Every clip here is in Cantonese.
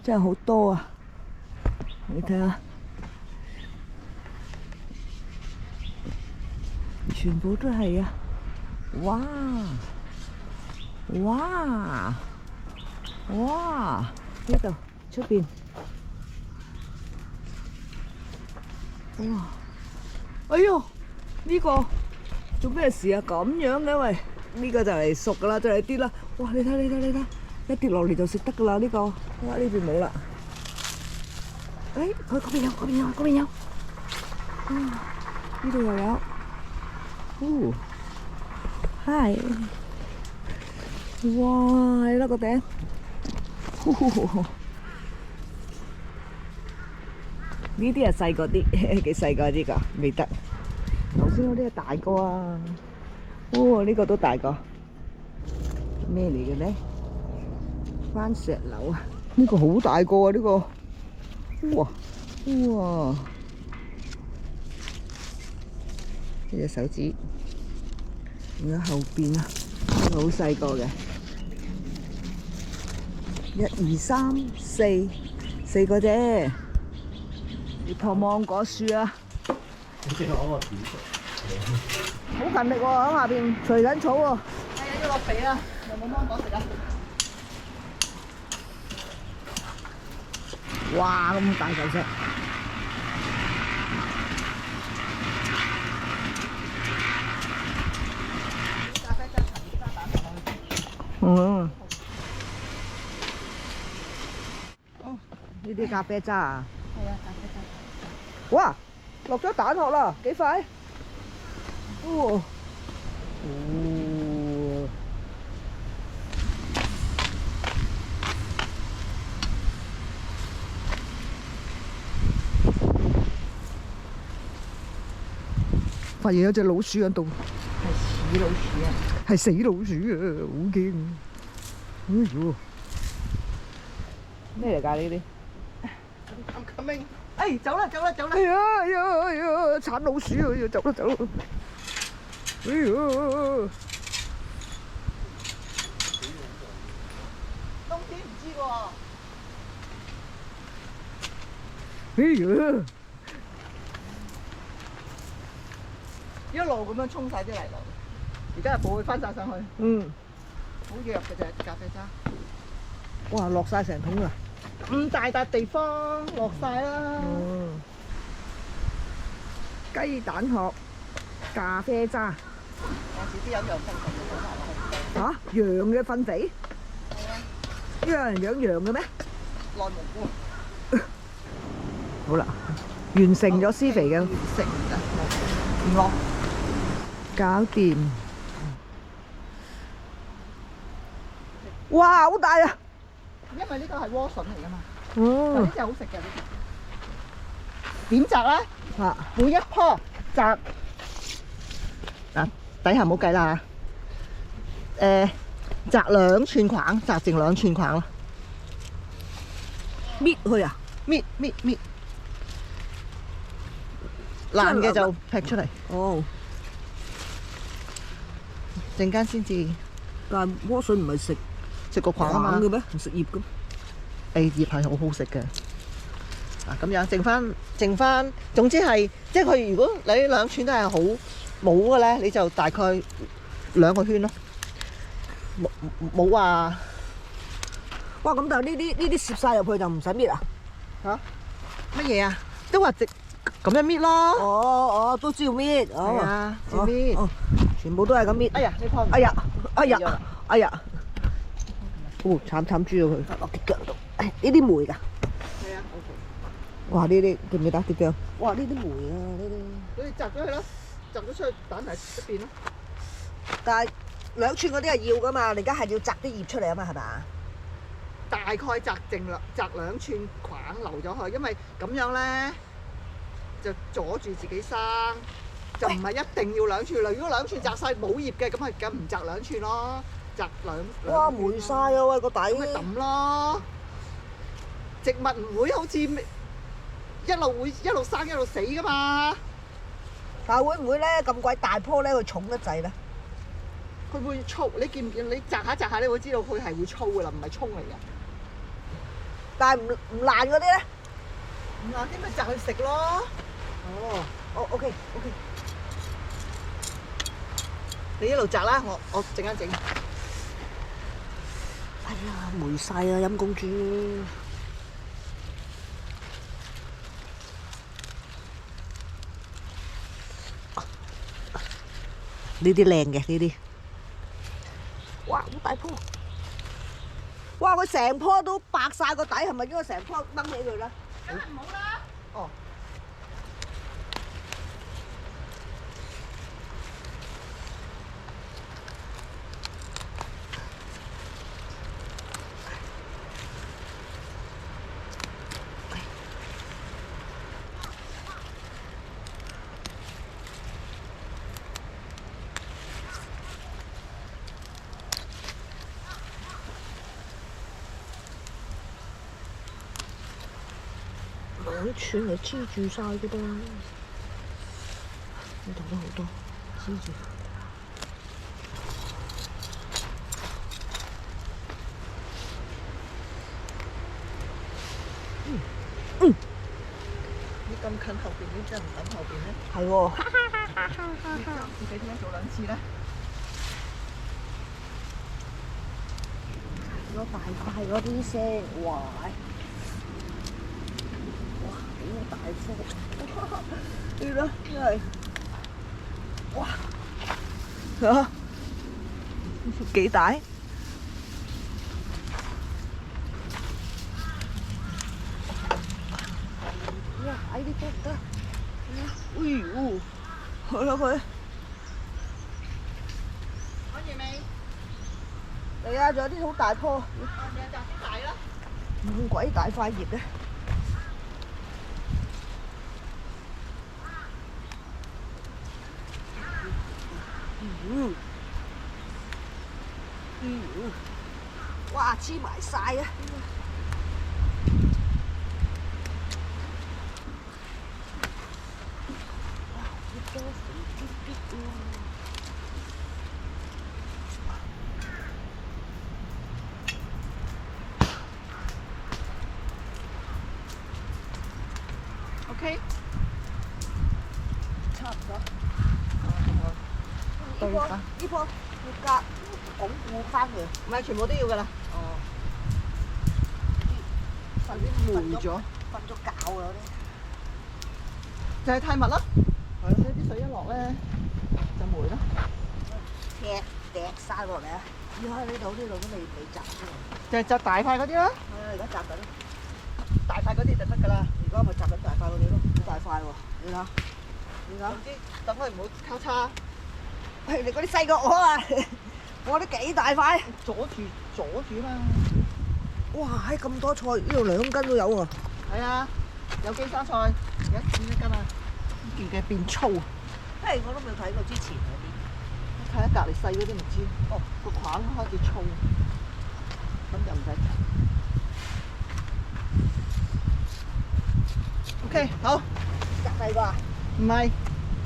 真係好多啊！你睇下，全部都係啊！哇！哇！哇！呢度出邊，哇！哎呦，呢個做咩事啊？咁樣嘅喂，呢個就嚟熟噶啦，就嚟跌啦！哇！你睇，一跌落嚟就食得噶啦呢個。哇！呢邊冇啦。誒，佢嗰邊有。呢度又有。哦，係。哇！你睇個頂。呢啲係細個啲，幾細個啲㗎，未得。頭先嗰啲係大個啊。哦，呢個都大個。咩嚟嘅咧？番石榴啊！呢個好大個啊！呢個。哇！呢隻手指。仲有後邊啊，呢個好細個嘅。1、2、3、4個啫。呢棵芒果樹啊，好勤力喎，喺下邊除緊草喎。係啊，要落肥啊，又冇芒果食啊！哇，咁大嚿石！咖啡渣陳沙蛋落去。哦，呢啲咖啡渣啊？係啊，咖啡渣。哇！落咗蛋殼啦，幾快？哦，發現有隻老鼠喺度，係死老鼠啊！係死老鼠啊，好驚！哎呦，咩嚟㗎呢啲？I'm coming。哎，走啦！哎呀，鏟老鼠啊！要走啦！哎呀，冬天唔知喎。哎呀，一路咁樣沖晒啲泥落，而家又補佢翻晒上去。嗯，好弱嘅啫，咖啡渣。哇，落晒成桶啦！咁大笪地方落晒啦。雞蛋殼、咖啡渣。我自己有羊糞肥都倒落去。嚇？羊嘅糞肥？係啊。呢有人養羊嘅咩？內蒙古。好啦，完成咗施肥嘅。完成啦，唔落。搞掂。哇！好大啊！因為呢個係萵筍嚟㗎嘛。哦。呢隻好食嘅呢隻。點摘咧？嚇！每一棵摘嗱，底下唔好計啦嚇。摘2寸框，摘剩2寸框咯。搣佢啊！搣。爛嘅就劈出嚟。哦。陣間先至。但係萵筍唔係食個框啊嘛嘅咩？唔食葉嘅。葉係好好食嘅。咁樣剩翻，總之係即係佢。如果你2寸都係好冇嘅咧，你就大概2個圈咯。冇話。哇！咁但係呢啲攝晒入去就唔使搣啊？嚇？乜嘢啊？都話直咁樣搣咯。哦，都知要搣。係啊，照搣。全部都係咁搣。哎呀，你碰。哎呀！慘豬咗佢，落啲腳度。呢啲梅㗎。係啊。哇！呢啲見唔見得啲薑？哇！呢啲梅啊，呢啲。你摘咗佢咯，摘咗出去蛋喺出邊咯。但係2寸嗰啲係要㗎嘛，你而家係要摘啲葉出嚟啊嘛，係咪啊？大概摘2寸框留咗佢，因為咁樣咧就阻住自己生，就唔係一定要2寸啦。如果2寸摘晒冇葉嘅，咁係梗唔摘2寸咯，摘兩。哇！霉晒啊喂，個底。咁咪抌咯。植物唔會好似一路生一路死噶嘛。但係會唔會咧咁鬼大棵咧，佢重得滯咧？佢會粗，你見唔見？你摘下，你會知道佢係會粗噶啦，唔係葱嚟嘅。但係唔爛嗰啲咧？唔爛啲咪摘去食咯。哦，OK。你一路摘啦，我陣間整。哎呀，霉晒啊，陰公豬！呢啲靚嘅呢啲。哇，好大棵！哇，佢成棵都白晒個底，係咪應該成棵掹起佢啦？梗係唔好啦。哦。兩串嚟黐住晒嘅噃，呢度都好多黐住。你咁近後邊，你真係唔等後邊咧？係喎，自己點解做2次咧？嗰大塊嗰啲聲，哇！好大棵，呢啦，真係，哇！嚇，幾大？哇！矮啲得唔得？哎呦，去啦佢！講完未？嚟啊！仲有啲好大棵，你摘啲大啦。咁鬼大塊葉嘅。哇！黐埋晒啊！OK。差唔多。對翻。呢棵要夾鞏固翻佢。唔係全部都要㗎啦。哦。霉咗。瞓咗覺啊！嗰啲。就係太密啦。係咯，啲水一落咧就霉啦。踢晒落嚟啊！而家呢度都未摘㗎。就係摘大塊嗰啲啦。係啊，而家摘緊。大塊嗰啲就得㗎啦。而家咪摘緊大塊嗰啲咯，好大塊喎！你睇，你睇。總之等佢唔好交叉。係你嗰啲細過我啊！我啲幾大塊？阻住嘛。哇！喺咁多菜，呢度2斤都有喎。係啊，有機生菜而家1斤啊，件嘅變粗。嘿，我都未睇過之前嗰啲。睇下隔離細嗰啲唔知。哦，個框開始粗，咁就唔使摘。OK， 好。摘細個啊？唔係，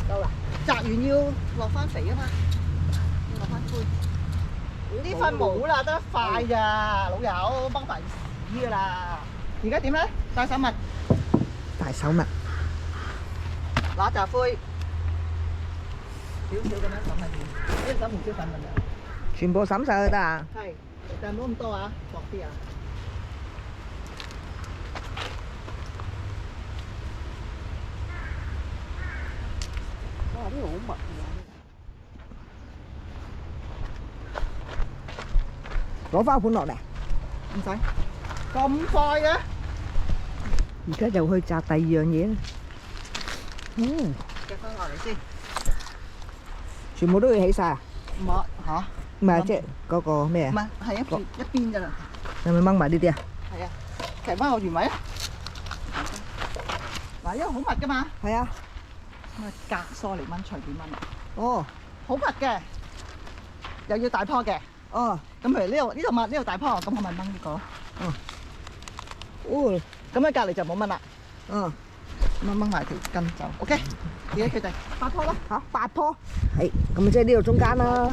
夠啦。摘完要落翻肥啊嘛，要落翻灰。呢塊冇啦，得一塊咋，老友掹埋屎㗎啦。而家點咧？帶手襪，大手襪。攞紮灰，少少咁樣揼喺面，呢手胡椒粉咁樣。全部揼晒佢得啊？係，但係唔好咁多啊，薄啲啊。哇！呢度好密㗎。攞花盤落嚟。唔使，咁快嘅？而家就去摘第2樣嘢啦。夾翻落嚟先。全部都要起晒啊？唔係嚇？唔係即係嗰個咩啊？唔係，係一邊㗎啦。係咪掹埋呢啲啊？係啊，騎翻我原位啊！嗱，因為好密㗎嘛。係啊。咁啊，隔疏嚟掹，隨便掹。哦。好密嘅，又要大棵嘅。哦。咁譬如呢度密，呢度大棵，咁我咪掹呢個。哦。哦。咁喺隔離就冇掹啦。嗯。咁掹埋條根就 OK。自己決定8棵啦。嚇，8棵。係，咁咪即係呢度中間啦。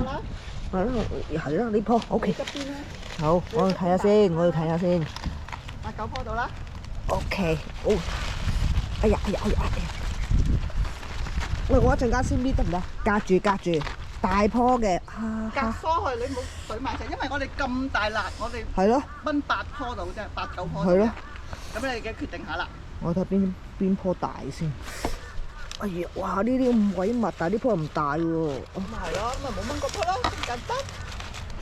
係咯，呢棵 OK。側邊咧。好，我去睇下先，我去睇下先。8、9棵度啦。OK， 好。哎呀！喂，我一陣間先搣得唔得？隔住，大棵嘅。隔疏去，你冇水埋成，因為我哋咁大辣，我哋係咯，炆8棵度啫，8、9棵。係咯。咁你嘅決定下啦。我睇邊棵大先。哎呀，哇！呢啲咁鬼密，但係呢棵唔大喎。咁咪係咯，咁咪冇炆嗰棵咯，咁簡單。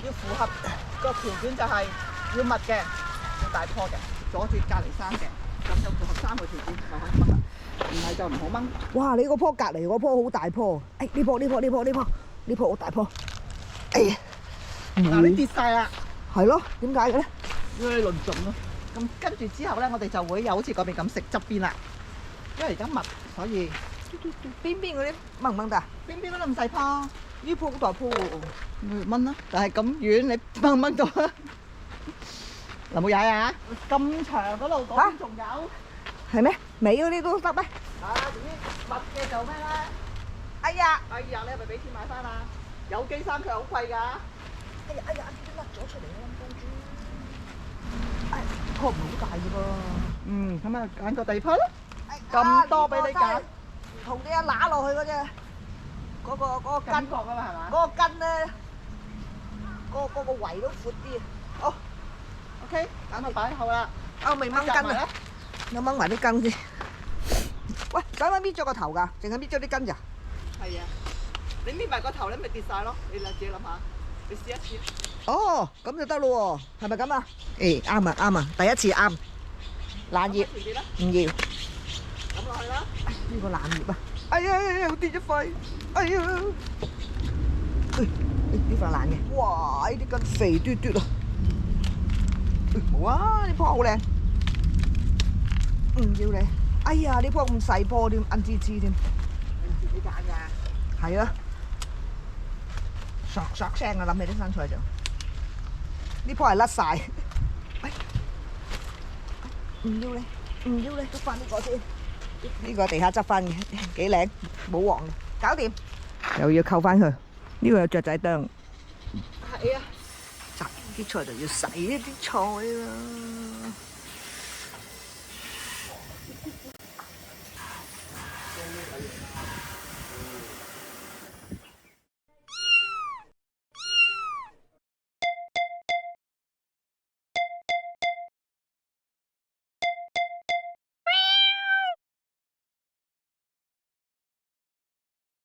要符合個條件就係要密嘅，要大棵嘅，阻住隔離山嘅，咁就符合3個條件就可以炆啦。唔係就唔好炆。哇！你嗰棵隔離嗰棵好大棵，哎呢棵好大棵。哎呀，嗱你跌晒啦。係咯，點解嘅咧？要你論盡咯。咁跟住之後咧，我哋就會有好似嗰邊咁食側邊啦。因為而家密，所以邊嗰啲掹唔掹得啊？邊嗰度咁細棵，呢棵好大棵喎。咪炆啦。但係咁遠，你掹唔掹到啊？嗱冇踩啊！咁長嗰度嗰邊仲有。係咩？尾嗰啲都得咩？啊，總之密嘅就咩咧？哎呀！你係咪俾錢買翻啊？有機衫佢好貴㗎。哎呀！呢啲甩咗出嚟啦，公主。哎，棵唔係好大啫噃。咁啊揀個地鋪咯。咁多俾你揀。唔同啲啊，揦落去嗰隻，嗰個根感覺啊嘛係嘛？嗰個根咧，嗰個圍都闊啲。哦 ，OK，揀到擺好啦。我未掹根啊！我掹埋啲根先。喂，使唔使搣咗個頭㗎？淨係搣咗啲根咋？係啊，你搣埋個頭咧，咪跌晒咯。你自己諗下，你試一次。哦，咁就得咯喎，係咪咁啊？誒，啱啊，第一次啱。爛葉唔要。咁落去啦。呢個爛葉啊！哎呀，我跌咗塊。哎呀，呢塊爛嘅。哇！呢啲根肥嘟嘟啊！冇啊，呢棵好靚。唔要你。哎呀，呢棵咁細棵添，奀滋滋添。你自己揀㗎。係啊，索聲啊！諗起啲生菜就呢棵係甩晒。唔要你，執翻呢個先。呢個地下執翻嘅，幾靚，冇黃嘅，搞掂。又要扣翻佢。呢個有雀仔啄。係啊。摘啲菜就要洗一啲菜啦。